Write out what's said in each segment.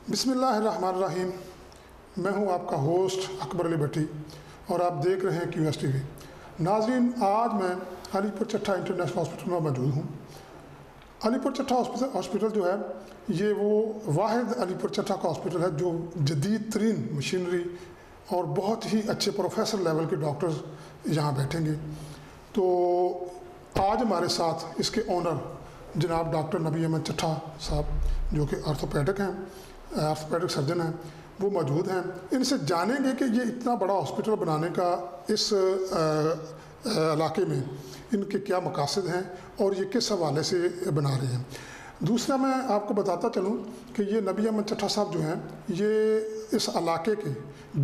بسم اللہ الرحمن الرحیم. میں ہوں آپ کا ہوسٹ اکبر علی بھٹی اور آپ دیکھ رہے ہیں QS TV. ناظرین، آج میں علی پور چٹھا انٹرنیشنل ہاسپٹل میں موجود ہوں. علی پور چٹھا ہاسپٹل جو ہے یہ وہ واحد علی پور چٹھا کا ہاسپٹل ہے جو جدید ترین مشینری اور بہت ہی اچھے پروفیسر لیول کے ڈاکٹرز یہاں بیٹھیں گے. تو آج ہمارے ساتھ اس کے اونر جناب ڈاکٹر نبی احمد چٹھا صاحب جو کہ آرتھوپیڈک ہیں، آرتھوپیڈک سرجن ہیں، وہ موجود ہیں. ان سے جانیں گے کہ یہ اتنا بڑا ہاسپٹل بنانے کا اس علاقے میں ان کے کیا مقاصد ہیں اور یہ کس حوالے سے بنا رہے ہیں. دوسرا میں آپ کو بتاتا چلوں کہ یہ نبی احمد چٹھا صاحب جو ہیں یہ اس علاقے کے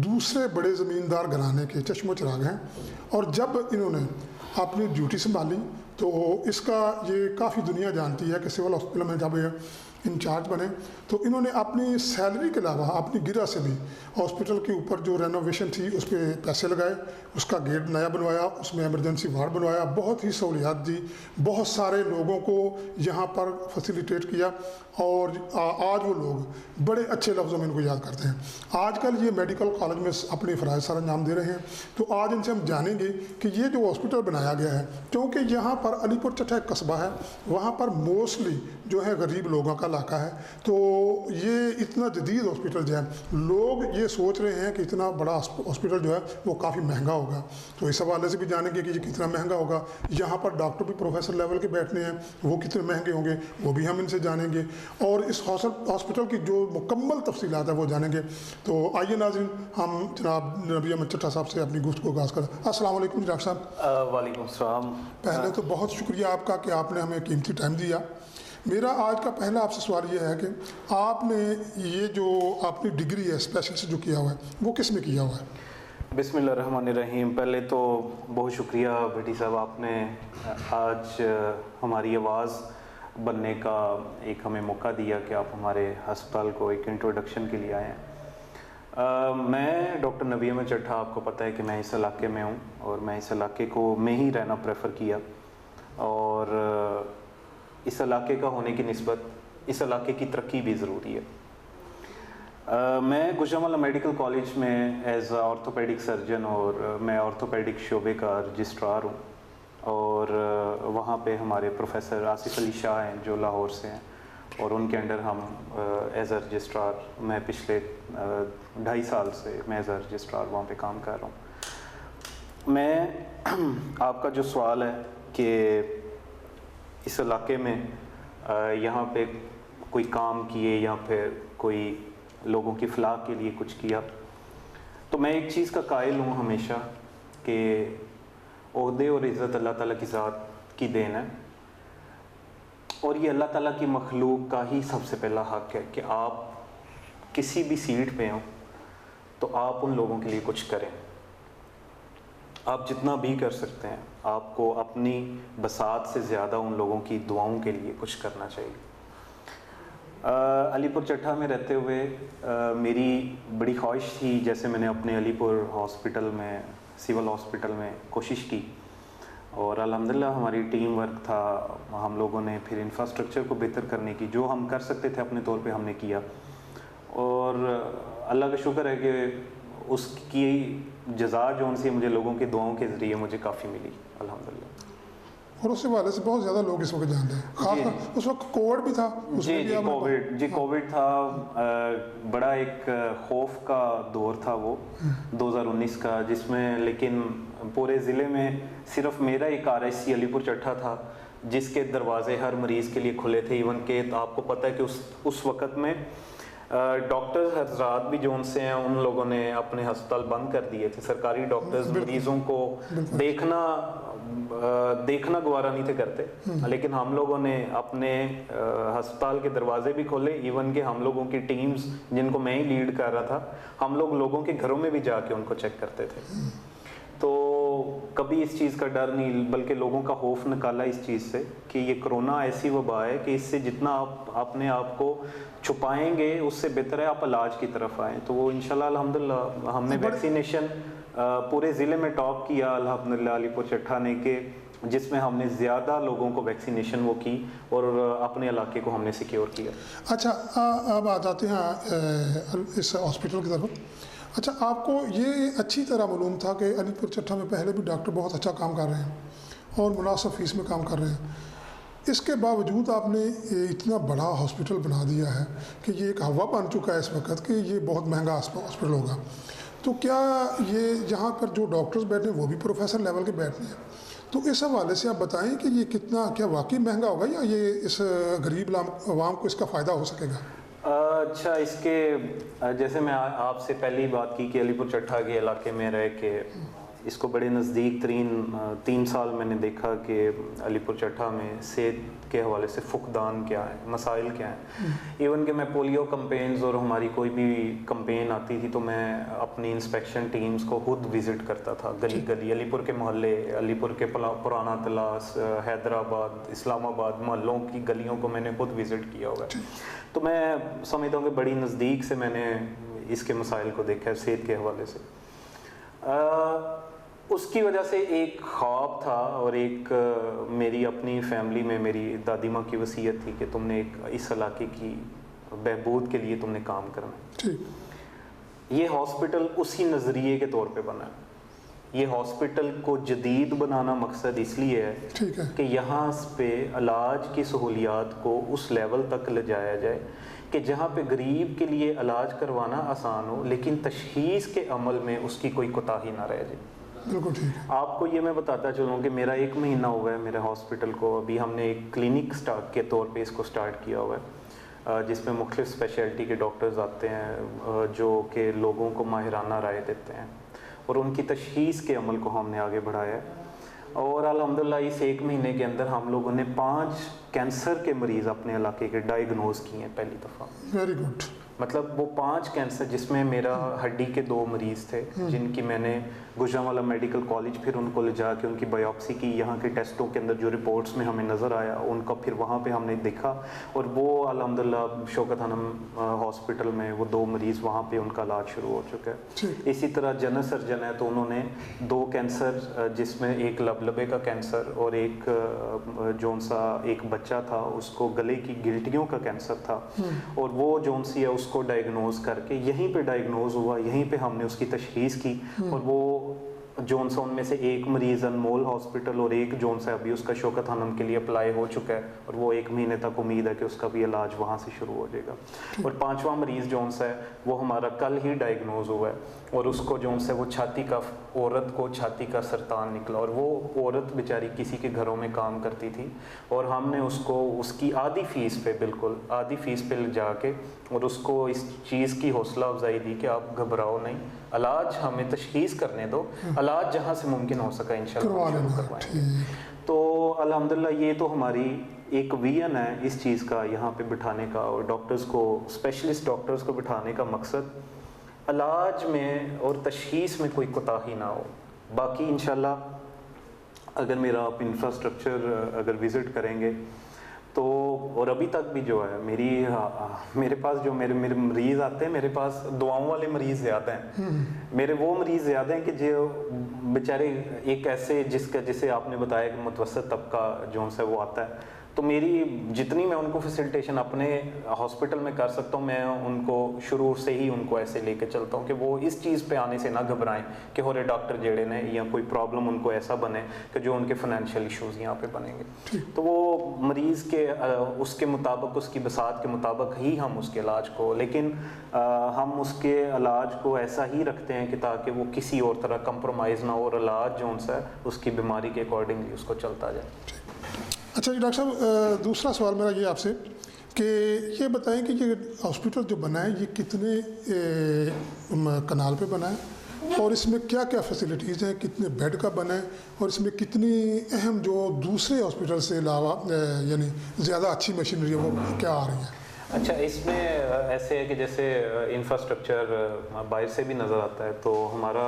دوسرے بڑے زمیندار گھرانے کے چشم و چراغ ہیں، اور جب انہوں نے اپنی ڈیوٹی سنبھالی تو اس کا یہ کافی دنیا جانتی ہے کہ سول ہاسپٹل میں جب انچارج بنے تو انہوں نے اپنی سیلری کے علاوہ اپنی گرہ سے بھی ہاسپٹل کے اوپر جو رینوویشن تھی اس پہ پیسے لگائے، اس کا گیٹ نیا بنوایا، اس میں ایمرجنسی وارڈ بنوایا، بہت ہی سہولیات دی، بہت سارے لوگوں کو یہاں پر فیسیلیٹیٹ کیا، اور آج وہ لوگ بڑے اچھے لفظوں میں ان کو یاد کرتے ہیں. آج کل یہ میڈیکل کالج میں اپنے فرائض سر انجام دے رہے ہیں. تو آج ان سے ہم جانیں گے کہ یہ جو ہاسپٹل بنایا گیا ہے، کیونکہ یہاں پر علی پور چٹھا ایک قصبہ ہے، وہاں پر موسٹلی جو ہے غریب لوگوں کا علاقہ ہے، تو یہ اتنا جدید ہاسپٹل جو ہے لوگ یہ سوچ رہے ہیں کہ اتنا بڑا ہاسپٹل جو ہے وہ کافی مہنگا ہوگا. تو اس حوالے سے بھی جانیں گے کہ یہ کتنا مہنگا ہوگا. یہاں پر ڈاکٹر بھی پروفیسر لیول کے بیٹھنے ہیں، وہ کتنے مہنگے ہوں گے وہ بھی ہم ان سے جانیں گے، اور اس ہاسپٹل کی جو مکمل تفصیلات ہیں وہ جانیں گے. تو آئیے ناظرین، ہم جناب نبی احمد چٹھا صاحب سے اپنی گفتگو کا آغاز کریں. السلام علیکم ڈاکٹر صاحب. وعلیکم السلام. پہلے تو بہت شکریہ آپ کا کہ آپ نے ہمیں قیمتی ٹائم دیا. میرا آج کا پہلا آپ سے سوال یہ ہے کہ آپ نے یہ جو اپنی ڈگری ہے اسپیشل سے جو کیا ہوا ہے وہ کس میں کیا ہوا ہے؟ بسم اللہ الرحمن الرحیم. پہلے تو بہت شکریہ بھٹی صاحب، آپ نے آج ہماری آواز بننے کا ایک ہمیں موقع دیا کہ آپ ہمارے ہسپتال کو ایک انٹروڈکشن کے لیے آئے ہیں. میں ڈاکٹر نبی احمد چٹھا، آپ کو پتہ ہے کہ میں اس علاقے میں ہوں اور میں اس علاقے کو میں ہی رہنا پریفر کیا، اور اس علاقے کا ہونے کی نسبت اس علاقے کی ترقی بھی ضروری ہے. میں گجرانوالہ میڈیکل کالج میں ایز اے آرتھوپیڈک سرجن، اور میں آرتھوپیڈک شعبے کا رجسٹرار ہوں، اور وہاں پہ ہمارے پروفیسر آصف علی شاہ ہیں جو لاہور سے ہیں، اور ان کے انڈر ہم ایز اے رجسٹرار میں پچھلے 2.5 سال سے میں ایز اے رجسٹرار وہاں پہ کام کر رہا ہوں. میں آپ کا جو سوال ہے کہ اس علاقے میں یہاں پہ کوئی کام کیے یا پھر کوئی لوگوں کی فلاح کے لیے کچھ کیا، تو میں ایک چیز کا قائل ہوں ہمیشہ کہ عہدے اور عزت اللہ تعالیٰ کی ذات کی دین ہے، اور یہ اللہ تعالیٰ کی مخلوق کا ہی سب سے پہلا حق ہے کہ آپ کسی بھی سیٹ پہ ہوں تو آپ ان لوگوں کے لیے کچھ کریں. آپ جتنا بھی کر سکتے ہیں، آپ کو اپنی بساط سے زیادہ ان لوگوں کی دعاؤں کے لیے کچھ کرنا چاہیے. علی پور چٹھا میں رہتے ہوئے میری بڑی خواہش تھی، جیسے میں نے اپنے علی پور ہاسپٹل میں سول ہاسپٹل میں کوشش کی، اور الحمدللہ ہماری ٹیم ورک تھا، ہم لوگوں نے پھر انفراسٹرکچر کو بہتر کرنے کی جو ہم کر سکتے تھے اپنے طور پہ ہم نے کیا، اور اللہ کا شکر ہے کہ اس کی جزا جو ان سے مجھے لوگوں کی دعاؤں کے ذریعے مجھے کافی ملی الحمدللہ. اور اس حوالے سے بہت زیادہ لوگ اس وقت جانتے ہیں، خاص کر اس وقت کووڈ بھی تھا. کووڈ تھا، بڑا ایک خوف کا دور تھا وہ 2019 کا، جس میں لیکن پورے ضلع میں صرف میرا ایک RIC علی پور چٹھا تھا جس کے دروازے ہر مریض کے لیے کھلے تھے. ایون کہ آپ کو پتہ ہے کہ اس وقت میں ڈاکٹر حضرات بھی جو ان سے ہیں ان لوگوں نے اپنے ہسپتال بند کر دیے تھے. سرکاری ڈاکٹرز مریضوں کو دیکھنا گوارا نہیں تھے کرتے، لیکن ہم لوگوں نے اپنے ہسپتال کے دروازے بھی کھولے. ایون کہ ہم لوگوں کی ٹیمز جن کو میں ہی لیڈ کر رہا تھا، ہم لوگ لوگوں کے گھروں میں بھی جا کے ان کو چیک کرتے تھے. تو کبھی اس چیز کا ڈر نہیں، بلکہ لوگوں کا خوف نکالا اس چیز سے کہ یہ کرونا ایسی وبا ہے کہ اس سے جتنا آپ اپنے آپ کو چھپائیں گے اس سے بہتر ہے آپ علاج کی طرف آئیں. تو وہ انشاءاللہ الحمدللہ ہم نے ویکسینیشن پورے ضلع میں ٹاپ کیا الحمدللہ علی پور چٹھا نے، کہ جس میں ہم نے زیادہ لوگوں کو ویکسینیشن وہ کی اور اپنے علاقے کو ہم نے سیکیور کیا۔ اچھا اب آ جاتے ہیں اس ہاسپٹل کی طرف۔ اچھا آپ کو یہ اچھی طرح معلوم تھا کہ علی پور چٹھا میں پہلے بھی ڈاکٹر بہت اچھا کام کر رہے ہیں اور مناسب فیس میں کام کر رہے ہیں، اس کے باوجود آپ نے اتنا بڑا ہاسپٹل بنا دیا ہے کہ یہ ایک ہوا بن چکا ہے اس وقت کہ یہ بہت مہنگا ہاسپٹل ہوگا، تو کیا یہ یہاں پر جو ڈاکٹرز بیٹھے ہیں وہ بھی پروفیسر لیول کے بیٹھے ہیں؟ تو اس حوالے سے آپ بتائیں کہ یہ کتنا کیا واقعی مہنگا ہوگا یا یہ اس غریب عوام کو اس کا فائدہ ہو سکے گا؟ اچھا، اس کے جیسے میں آپ سے پہلی بات کی کہ علی پور چٹھا کے علاقے میں رہ کے اس کو بڑے نزدیک ترین 3 سال میں نے دیکھا کہ علی پور چٹھا میں صحت کے حوالے سے فقدان کیا ہے، مسائل کیا ہیں۔ ایون کہ میں پولیو کمپینز اور ہماری کوئی بھی کمپین آتی تھی تو میں اپنی انسپیکشن ٹیمز کو خود وزٹ کرتا تھا، گلی گلی، علی پور کے محلے، علی پور کے پرانا تلاس، حیدرآباد، اسلام آباد محلوں کی گلیوں کو میں نے خود وزٹ کیا ہوا ہے۔ تو میں سمجھتا ہوں کہ بڑی نزدیک سے میں نے اس کے مسائل کو دیکھا ہے صحت کے حوالے سے۔ اس کی وجہ سے ایک خواب تھا اور ایک میری اپنی فیملی میں میری دادی ماں کی وصیت تھی کہ تم نے ایک اس علاقے کی بہبود کے لیے تم نے کام کرنا ہے۔ یہ ہاسپٹل اسی نظریے کے طور پہ بنا ہے۔ یہ ہاسپٹل کو جدید بنانا مقصد اس لیے ہے کہ یہاں پہ علاج کی سہولیات کو اس لیول تک لے جایا جائے کہ جہاں پہ غریب کے لیے علاج کروانا آسان ہو لیکن تشخیص کے عمل میں اس کی کوئی کوتاہی نہ رہ جائے۔ بالکل ٹھیک۔ آپ کو یہ میں بتاتا چلوں کہ میرا 1 مہینہ ہوا ہے میرے ہاسپٹل کو، ابھی ہم نے ایک کلینک کے طور پہ اس کو سٹارٹ کیا ہوا ہے جس میں مختلف اسپیشلٹی کے ڈاکٹرز آتے ہیں جو کہ لوگوں کو ماہرانہ رائے دیتے ہیں اور ان کی تشخیص کے عمل کو ہم نے آگے بڑھایا ہے۔ اور الحمدللہ اس 1 مہینے کے اندر ہم لوگوں نے 5 کینسر کے مریض اپنے علاقے کے ڈائیگنوز کیے ہیں پہلی دفعہ۔ Very good. مطلب وہ 5 کینسر جس میں میرا ہڈی کے 2 مریض تھے جن کی میں نے گوجرانوالہ میڈیکل کالج پھر ان کو لے جا کے ان کی بایوپسی کی، یہاں کے ٹیسٹوں کے اندر جو رپورٹس میں ہمیں نظر آیا ان کا پھر وہاں پہ ہم نے دیکھا اور وہ الحمدللہ شوکت خانم ہاسپٹل میں وہ 2 مریض وہاں پہ ان کا علاج شروع ہو چکا ہے۔ اسی طرح جنرل سرجن ہے تو انہوں نے 2 کینسر جس میں ایک لبلبے کا کینسر اور ایک جون سا ایک بچہ تھا اس کو گلے کی گلٹیوں کا کینسر تھا اور وہ جون سی ہے اس کو ڈائیگنوز کر کے یہیں پہ ڈائیگنوز ہوا، یہیں پہ ہم نے اس کی تشخیص کی اور وہ جون سا ان میں سے ایک مریض انمول ہاسپٹل اور ایک جون سا ابھی اس کا شوکت خانم کے لیے اپلائی ہو چکا ہے اور وہ 1 مہینے تک امید ہے کہ اس کا بھی علاج وہاں سے شروع ہو جائے گا۔ اور 5واں مریض جون سا ہے وہ ہمارا کل ہی ڈائیگنوز ہوا ہے اور اس کو جون سا وہ چھاتی کا عورت کو چھاتی کا سرطان نکلا اور وہ عورت بیچاری کسی کے گھروں میں کام کرتی تھی اور ہم نے اس کو اس کی آدھی فیس پہ بالکل آدھی فیس پہ لے جا کے اور اس کو اس چیز کی حوصلہ افزائی دی کہ آپ گھبراؤ نہیں، علاج ہمیں تشخیص کرنے دو، علاج جہاں سے ممکن ہو سکا انشاءاللہ شروع کروائیں گے۔ تو الحمدللہ یہ تو ہماری ایک ویژن ہے اس چیز کا یہاں پہ بٹھانے کا اور ڈاکٹرز کو اسپیشلسٹ ڈاکٹرز کو بٹھانے کا مقصد علاج میں اور تشخیص میں کوئی کوتاہی نہ ہو۔ باقی انشاءاللہ اگر میرا آپ انفراسٹرکچر اگر وزٹ کریں گے تو اور ابھی تک بھی جو ہے میرے پاس جو میرے مریض آتے ہیں میرے پاس دعاؤں والے مریض زیادہ ہیں، میرے وہ مریض زیادہ ہیں کہ جو بیچارے ایک ایسے جسے آپ نے بتایا کہ متوسط طبقہ جو سے وہ آتا ہے تو میری جتنی میں ان کو فیسلٹیشن اپنے ہاسپٹل میں کر سکتا ہوں میں ان کو شروع سے ہی ان کو ایسے لے کے چلتا ہوں کہ وہ اس چیز پہ آنے سے نہ گھبرائیں کہ ہورے ڈاکٹر جیڑے نے یا کوئی پرابلم ان کو ایسا بنے کہ جو ان کے فائنینشیل ایشوز یہاں پہ بنیں گے تو وہ مریض کے اس کے مطابق اس کی بساط کے مطابق ہی ہم اس کے علاج کو لیکن ہم اس کے علاج کو ایسا ہی رکھتے ہیں کہ تاکہ وہ کسی اور طرح کمپرومائز نہ ہو اور علاج جو ہے اس کی بیماری کے اکارڈنگلی اس کو چلتا جائے۔ اچھا جی ڈاکٹر صاحب دوسرا سوال میرا یہ آپ سے کہ یہ بتائیں کہ یہ ہاسپٹل جو بنا ہے یہ کتنے کنال پہ بنا ہے اور اس میں کیا کیا فیسلٹیز ہیں، کتنے بیڈ کا بنا ہے اور اس میں کتنی اہم جو دوسرے ہاسپٹل سے علاوہ یعنی زیادہ اچھی مشینری ہے وہ کیا آ رہی ہیں؟ اچھا اس میں ایسے ہے کہ جیسے انفراسٹرکچر باہر سے بھی نظر آتا ہے تو ہمارا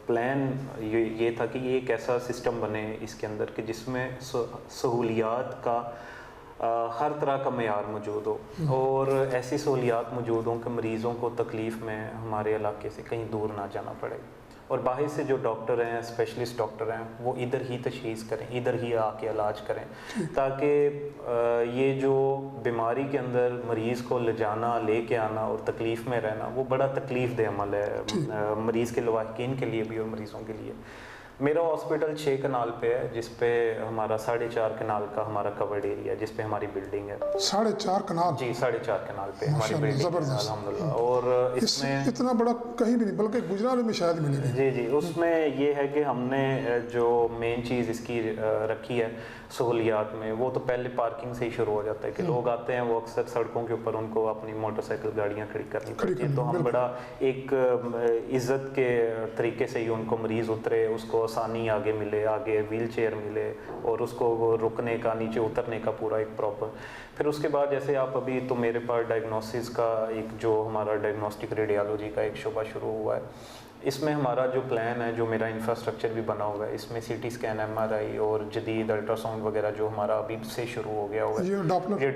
پلان یہ تھا کہ یہ ایک ایسا سسٹم بنے اس کے اندر کہ جس میں سہولیات کا ہر طرح کا معیار موجود ہو اور ایسی سہولیات موجود ہوں کہ مریضوں کو تکلیف میں ہمارے علاقے سے کہیں دور نہ جانا پڑے اور باہر سے جو ڈاکٹر ہیں اسپیشلسٹ ڈاکٹر ہیں وہ ادھر ہی تشخیص کریں, ادھر ہی آ کے علاج کریں, تاکہ یہ جو بیماری کے اندر مریض کو لے جانا, لے کے آنا اور تکلیف میں رہنا وہ بڑا تکلیف دہ عمل ہے مریض کے لواحقین کے لیے بھی اور مریضوں کے لیے. میرا ہاسپٹل 6 کنال پہ ہے, جس پہ ہمارا 4.5 کنال کا ہمارا کورڈ ایریا, جس پہ ہماری بلڈنگ ہے. 4.5 کنال؟ جی 4.5 کنال پہ ہماری بلڈنگ ہے الحمدللہ. اور اس میں اتنا بڑا کہیں بھی نہیں, بلکہ گجرات میں شاید ملے گی. جی اس میں یہ ہے کہ ہم نے جو مین چیز اس کی رکھی ہے سہولیات میں, وہ تو پہلے پارکنگ سے ہی شروع ہو جاتا ہے کہ لوگ آتے ہیں, وہ اکثر سڑکوں کے اوپر ان کو اپنی موٹر سائیکل گاڑیاں کھڑی کرنی پڑتی ہیں, تو ہم بڑا ایک عزت کے طریقے سے ہی ان کو مریض اترے, اس کو آسانی آگے ملے, آگے ویل چیئر ملے, اور اس کو رکنے کا, نیچے اترنے کا پورا ایک پراپر. پھر اس کے بعد جیسے آپ ابھی تو میرے پاس ڈائگنوسس کا ایک جو ہمارا ڈائگنوسٹک ریڈیالوجی کا ایک شعبہ شروع ہوا ہے. اس میں ہمارا جو پلان ہے, جو میرا انفراسٹرکچر بھی بنا ہوا ہے, اس میں C T scan, M R I اور جدید الٹرا ساؤنڈ وغیرہ جو ہمارا ابھی سے شروع ہو گیا ہوا ہے. یہ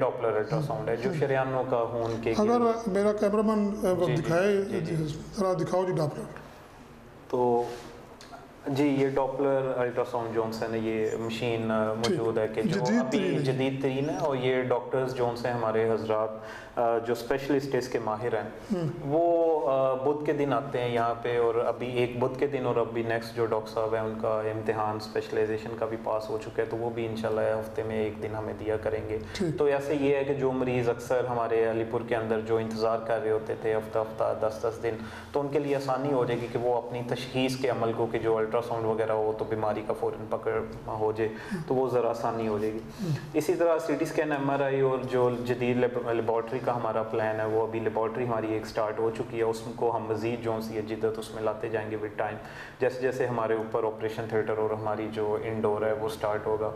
ڈاپلر الٹرا ساؤنڈ ہے جو شریانوں کا خون کے, اگر میرا کیمرہ مین دکھائے ذرا دکھاؤ جی ڈاپلر. تو جی یہ ڈاپلر الٹرا ساؤنڈ جون سے یہ مشین موجود ہے کہ جو ابھی جدید ترین ہے, اور یہ ڈاکٹرز جون سے ہمارے حضرات جو اسپیشلسٹ اس کے ماہر ہیں وہ بدھ کے دن آتے ہیں یہاں پہ, اور ابھی ایک بدھ کے دن اور ابھی نیکسٹ جو ڈاکٹر صاحب ہیں ان کا امتحان اسپیشلائزیشن کا بھی پاس ہو چکا ہے, تو وہ بھی انشاءاللہ ہفتے میں ایک دن ہمیں دیا کریں گے. تو ایسے یہ ہے کہ جو مریض اکثر ہمارے علی پور کے اندر جو انتظار کر رہے ہوتے تھے ہفتہ 10 دن, تو ان کے لیے آسانی ہو جائے گی کہ وہ اپنی تشخیص کے عمل کو, کہ جو الٹرا ساؤنڈ وغیرہ ہو تو بیماری کا فوراً پکڑ ہو جائے, تو وہ ذرا آسانی ہو جائے گی. اسی طرح C T scan, M R I اور جو جدید لیبارٹری کا ہمارا پلان ہے, وہ ابھی لیبارٹری ہماری ایک سٹارٹ ہو چکی ہے, اس کو ہم مزید جو سی جدت اس میں لاتے جائیں گے ود ٹائم, جیسے جیسے ہمارے اوپر آپریشن تھیٹر اور ہماری جو انڈور ہے وہ سٹارٹ ہوگا.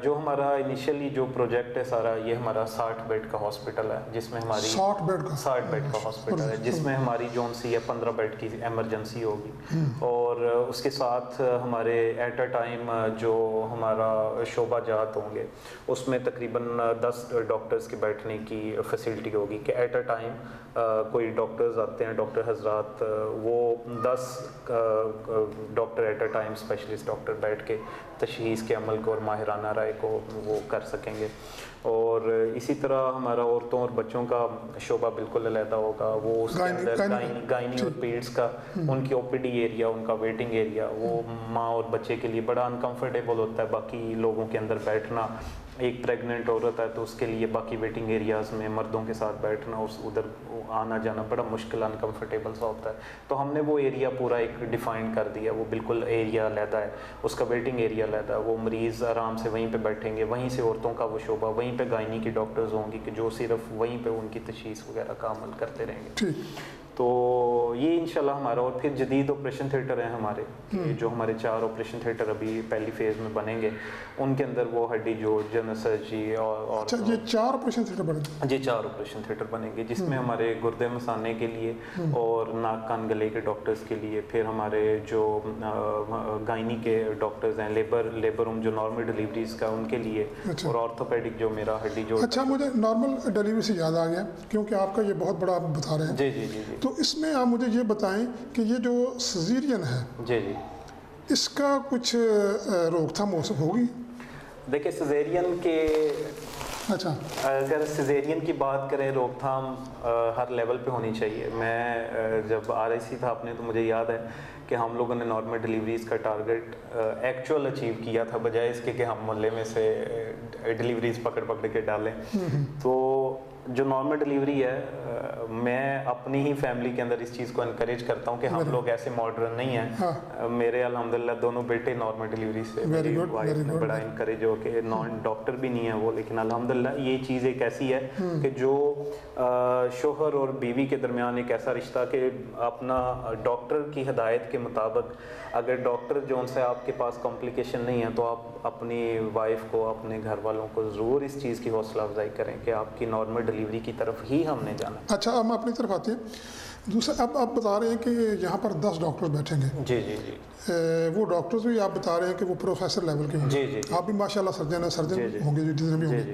جو ہمارا انیشیلی جو پروجیکٹ ہے سارا, یہ ہمارا 60 بیڈ کا ہاسپٹل ہے, جس میں ہماری 60 بیڈ کا ہاسپٹل ہے, جس میں ہماری جون سی ہے 15 بیڈ کی ایمرجنسی ہوگی, اور اس کے ساتھ ہمارے ایٹ اے ٹائم جو ہمارا شعبہ جات ہوں گے اس میں تقریباً 10 ڈاکٹرز کے بیٹھنے کی فیسلٹی ہوگی, کہ ایٹ اے ٹائم کوئی ڈاکٹرز آتے ہیں, ڈاکٹر حضرات, وہ 10 doctor at a time specialist doctor بیٹھ کے تشخیص کے عمل کو اور ماہرانہ رائے کو وہ کر سکیں گے. اور اسی طرح ہمارا عورتوں اور بچوں کا شعبہ بالکل علیحدہ ہوگا, وہ اس کے اندر گائنی اور پیڈس کا, ان کی او پی ڈی ایریا, ان کا ویٹنگ ایریا, وہ ماں اور بچے کے لیے بڑا انکمفرٹیبل ہوتا ہے باقی لوگوں کے اندر بیٹھنا. ایک پریگننٹ عورت ہے تو اس کے لیے باقی ویٹنگ ایریاز میں مردوں کے ساتھ بیٹھنا, ادھر آنا جانا بڑا مشکل, انکمفرٹیبل سا ہوتا ہے. تو ہم نے وہ ایریا پورا ایک ڈیفائن کر دیا, وہ بالکل ایریا علیحدہ ہے, اس کا ویٹنگ ایریا علیحدہ ہے, وہ مریض آرام سے وہیں پہ بیٹھیں گے, وہیں سے عورتوں کا وہ شعبہ, وہیں پہ گائنی کی ڈاکٹرز ہوں گی کہ جو صرف وہیں پہ ان کی تشخیص وغیرہ کا عمل کرتے رہیں گے. تو یہ انشاءاللہ ہمارا, اور پھر جدید آپریشن تھیٹر ہیں ہمارے, جو ہمارے 4 آپریشن تھیٹر ابھی پہلی فیز میں بنیں گے, ان کے اندر وہ ہڈی جوڑ, جنرل سرجری اور یہ 4 آپریشن تھیٹر بنے گے. جی 4 آپریشن تھیٹر بنیں گے, جس میں ہمارے گردے مثانے کے لیے اور ناک کان گلے کے ڈاکٹرز کے لیے, پھر ہمارے جو گائنی کے ڈاکٹرز ہیں, لیبر روم جو نارمل ڈیلیوریز کا ان کے لیے, اور آرتھوپیڈک جو میرا ہڈی جوڑ. اچھا, مجھے نارمل ڈیلیوری سے یاد آ گیا, کیونکہ آپ کا یہ بہت بڑا آپ بتا رہے ہیں. جی تو اس میں آپ مجھے یہ بتائیں کہ یہ جو سیزیرین ہے, جی اس کا کچھ روک تھام ہوگی؟ دیکھیں سیزیرین کے, اچھا اگر سیزیرین کی بات کریں, روک تھام ہر لیول پہ ہونی چاہیے. میں جب RIC تھا اپنے, تو مجھے یاد ہے کہ ہم لوگوں نے نارمل ڈیلیوریز کا ٹارگیٹ ایکچوئل اچیو کیا تھا, بجائے اس کے کہ ہم محلے میں سے ڈیلیوریز پکڑ کے ڈالیں. تو جو نارمل ڈیلیوری ہے, میں اپنی ہی فیملی کے اندر اس چیز کو انکریج کرتا ہوں کہ ہم لوگ ایسے ماڈرن نہیں ہیں. میرے الحمدللہ دونوں بیٹے نارمل ڈیلیوری سے, میری وائف نے بڑا انکریج ہو کے, نان ڈاکٹر بھی نہیں ہے وہ, لیکن الحمدللہ یہ چیز ایک ایسی ہے کہ جو شوہر اور بیوی کے درمیان ایک ایسا رشتہ کہ اپنا ڈاکٹر کی ہدایت کے مطابق, اگر ڈاکٹر جو ان سے آپ کے پاس کمپلیکیشن نہیں ہے, تو آپ اپنی وائف کو, اپنے گھر والوں کو ضرور اس چیز کی حوصلہ افزائی کریں کہ آپ کی نارمل ڈیلیوری کی طرف ہی ہم نے جانا. اچھا, اب ہم اپنی طرف آتے ہیں. دوسرا, اب آپ بتا رہے ہیں کہ یہاں پر 10 ڈاکٹر بیٹھیں گے. جی وہ ڈاکٹرز بھی آپ بتا رہے ہیں کہ وہ پروفیسر لیول کے ہیں. جی آپ بھی ماشاءاللہ سرجن ہیں, سرجن ہوں گے جتنے بھی ہوں گے.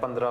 15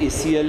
ACL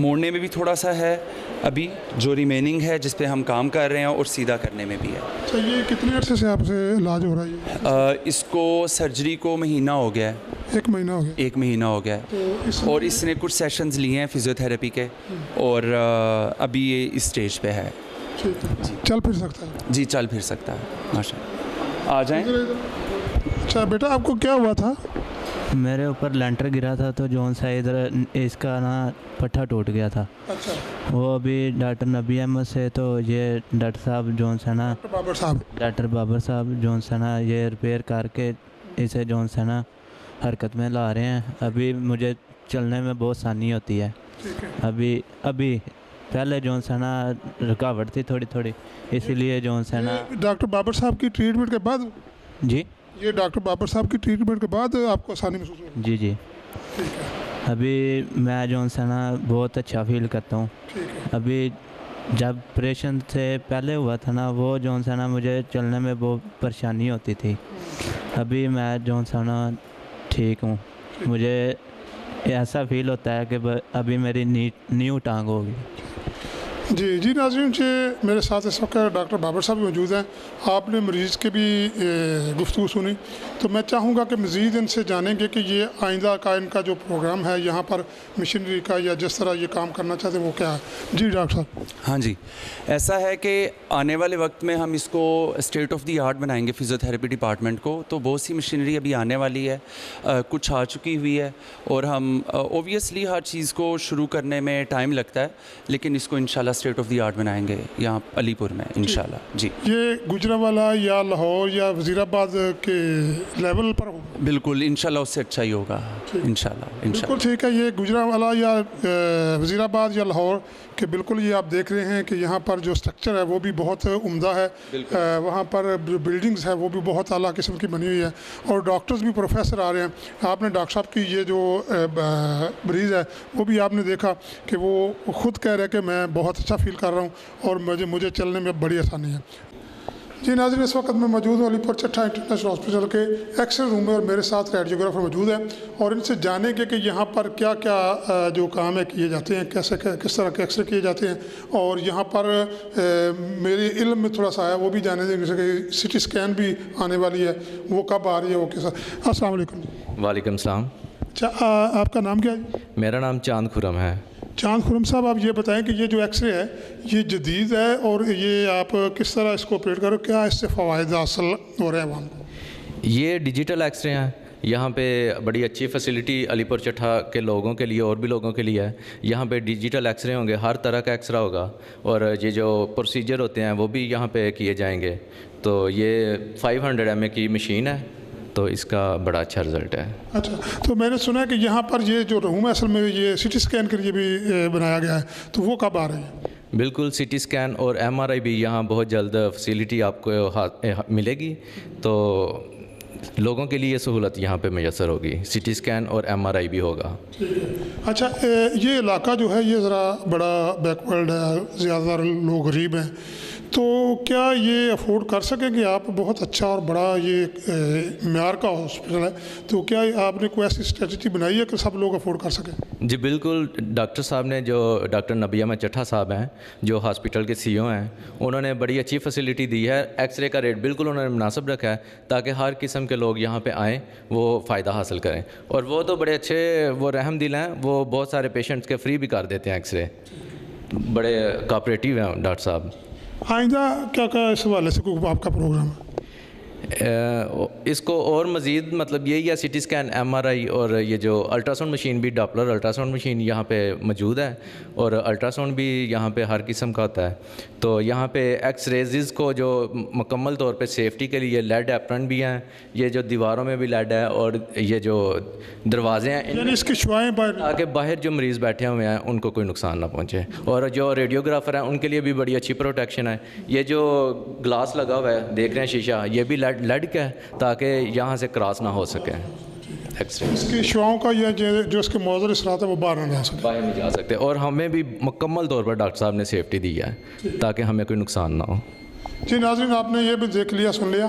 موڑنے میں بھی تھوڑا سا ہے ابھی جو ریمیننگ ہے جس پہ ہم کام کر رہے ہیں اور سیدھا کرنے میں بھی ہے. اچھا یہ کتنے عرصے سے آپ سے علاج ہو رہا ہے؟ اس کو سرجری کو مہینہ ہو گیا ہے. 1 مہینہ ہو گیا. 1 مہینہ ہو گیا ہے اور اس نے کچھ سیشنز لیے ہیں فزیوتھیراپی کے اور ابھی یہ اس اسٹیج پہ ہے. ٹھیک ہے. چل پھر سکتا ہے؟ جی چل پھر سکتا ہے ماشاء اللہ. آ جائیں. اچھا بیٹا آپ کو کیا ہوا تھا؟ میرے اوپر لینٹر گرا تھا تو جون سا ادھر اس کا نا پٹھا ٹوٹ گیا تھا. اچھا. وہ ابھی ڈاکٹر نبی احمد سے تو یہ ڈاکٹر صاحب جون سا نا ڈاکٹر بابر صاحب جون سا نا یہ ریپیئر کر کے اسے جون سا نا حرکت میں لا رہے ہیں. ابھی مجھے چلنے میں بہت آسانی ہوتی ہے. ابھی پہلے جون سا نا رکاوٹ تھی تھوڑی اسی لیے جون سا نا. ڈاکٹر بابر صاحب کی ٹریٹمنٹ کے بعد؟ جی یہ ڈاکٹر بابر صاحب کی ٹریٹمنٹ کے بعد آپ کو آسانی محسوس ہو؟ جی ٹھیک ہے. ابھی میں جون سا نا بہت اچھا فیل کرتا ہوں. ابھی جب آپریشن سے پہلے ہوا تھا نا وہ جون سا نا مجھے چلنے میں بہت پریشانی ہوتی تھی. ابھی میں جون سا نا ٹھیک ہوں. مجھے ایسا فیل ہوتا ہے کہ ابھی میری نیو ٹانگ ہوگی. جی ناظرین جی میرے ساتھ اس وقت ڈاکٹر بابر صاحب موجود ہیں. آپ نے مریض کے بھی گفتگو سنی تو میں چاہوں گا کہ مزید ان سے جانیں گے کہ یہ آئندہ کا ان کا جو پروگرام ہے یہاں پر مشینری کا یا جس طرح یہ کام کرنا چاہتے ہیں وہ کیا ہے. جی ڈاکٹر صاحب. ہاں جی ایسا ہے کہ آنے والے وقت میں ہم اس کو اسٹیٹ آف دی آرٹ بنائیں گے فزیوتھیراپی ڈپارٹمنٹ کو. تو بہت سی مشینری ابھی آنے والی ہے, کچھ آ چکی ہوئی ہے اور ہم اوبویسلی ہر چیز کو شروع کرنے میں ٹائم لگتا ہے لیکن اس کو انشاءاللہ اسٹیٹ آف دی آرٹ بنائیں گے یہاں علی پور میں انشاءاللہ. جی یہ گجرانوالہ یا لاہور یا وزیر آباد کے لیول پر ہو؟ بالکل انشاءاللہ اس سے اچھا ہی ہوگا انشاءاللہ. بالکل ٹھیک ہے. یہ گجرانوالہ یا وزیر آباد یا لاہور کہ بالکل یہ آپ دیکھ رہے ہیں کہ یہاں پر جو سٹرکچر ہے وہ بھی بہت عمدہ ہے. وہاں پر بلڈنگز ہے وہ بھی بہت اعلیٰ قسم کی بنی ہوئی ہے اور ڈاکٹرز بھی پروفیسر آ رہے ہیں. آپ نے ڈاکٹر صاحب کی یہ جو مریض ہے وہ بھی آپ نے دیکھا کہ وہ خود کہہ رہے کہ میں بہت اچھا فیل کر رہا ہوں اور مجھے چلنے میں بڑی آسانی ہے. جی ناظرین اس وقت میں موجود ہوں علی پور چٹھا انٹرنیشنل ہاسپٹل کے ایکس رے روم میں اور میرے ساتھ ریڈیوگرافر موجود ہیں اور ان سے جانیں گے کہ یہاں پر کیا کیا جو کام ہے کیے جاتے ہیں, کس طرح کے ایکس رے کیے جاتے ہیں اور یہاں پر میرے علم میں تھوڑا سا ہے وہ بھی جانیں گے جیسے کہ سی ٹی اسکین بھی آنے والی ہے وہ کب آ رہی ہے وہ کیسا. السلام علیکم. وعلیکم السلام. اچھا آپ کا نام کیا ہے؟ میرا نام چاند خرم ہے. چاند خرم صاحب آپ یہ بتائیں کہ یہ جو ایکس رے ہے یہ جدید ہے اور یہ آپ کس طرح اس کو آپریٹ کرو, کیا اس سے فوائد حاصل ہو رہے ہیں عوام کو؟ یہ ڈیجیٹل ایکس رے ہیں. یہاں پہ بڑی اچھی فیسلٹی علی پور چٹھا کے لوگوں کے لیے اور بھی لوگوں کے لیے ہے. یہاں پہ ڈیجیٹل ایکس رے ہوں گے, ہر طرح کا ایکس رے ہوگا اور یہ جو پروسیجر ہوتے ہیں وہ بھی یہاں پہ کیے جائیں گے. تو یہ 500 mA کی مشین ہے تو اس کا بڑا اچھا رزلٹ ہے. اچھا تو میں نے سنا ہے کہ یہاں پر یہ جو روم ہے اصل میں یہ سی ٹی اسکین کے لیے بھی بنایا گیا ہے تو وہ کب آ رہی ہے؟ بالکل سی ٹی اسکین اور ایم آر آئی بھی یہاں بہت جلد فیسیلیٹی آپ کو ملے گی تو لوگوں کے لیے سہولت یہاں پہ میسر ہوگی. سی ٹی اسکین اور ایم آر آئی بھی ہوگا. اچھا یہ علاقہ جو ہے یہ ذرا بڑا بیکورڈ ہے, زیادہ تر لوگ غریب ہیں تو کیا یہ افورڈ کر سکیں کہ آپ بہت اچھا اور بڑا یہ معیار کا ہاسپٹل ہے تو کیا آپ نے کوئی ایسی اسٹریٹجی بنائی ہے کہ سب لوگ افورڈ کر سکیں؟ جی بالکل. ڈاکٹر صاحب نے جو ڈاکٹر نبی احمد چٹھا صاحب ہیں جو ہاسپٹل کے سی او ہیں انہوں نے بڑی اچھی فیسلٹی دی ہے. ایکس رے کا ریٹ بالکل انہوں نے مناسب رکھا ہے تاکہ ہر قسم کے لوگ یہاں پہ آئیں وہ فائدہ حاصل کریں. اور وہ تو بڑے اچھے وہ رحم دل ہیں, وہ بہت سارے پیشنٹس کے فری بھی کر دیتے ہیں ایکس رے. بڑے کوآپریٹیو ہیں ڈاکٹر صاحب. آئندہ کیا اس حوالے سے کوئی آپ کا پروگرام ہے؟ اس کو اور مزید مطلب یہی ہے C T scan M R I اور یہ جو الٹرا ساؤنڈ مشین بھی ڈاپلر الٹرا ساؤنڈ مشین یہاں پہ موجود ہے اور الٹرا ساؤنڈ بھی یہاں پہ ہر قسم کا ہوتا ہے. تو یہاں پہ ایکس ریزز کو جو مکمل طور پہ سیفٹی کے لیے لیڈ ایپرن بھی ہیں, یہ جو دیواروں میں بھی لیڈ ہے اور یہ جو دروازے ہیں یعنی اس کی شعائیں تاکہ باہر جو مریض بیٹھے ہوئے ہیں ان کو کوئی نقصان نہ پہنچے. اور جو ریڈیوگرافر ہیں ان کے لیے بھی بڑی اچھی پروٹیکشن ہے. یہ جو گلاس لگا ہوا ہے دیکھ رہے ہیں شیشہ, یہ بھی لیڈ کا ہے تاکہ یہاں سے کراس نہ ہو سکے ایکس رے. اس کی شعاؤں کا یہ جو اس کے مؤثر اثرات ہیں وہ باہر نہ جا سکتے, باہر نہیں جا سکتے. اور ہمیں بھی مکمل طور پر ڈاکٹر صاحب نے سیفٹی دی ہے تاکہ ہمیں کوئی نقصان نہ ہو. جی ناظرین آپ نے یہ بھی دیکھ لیا سن لیا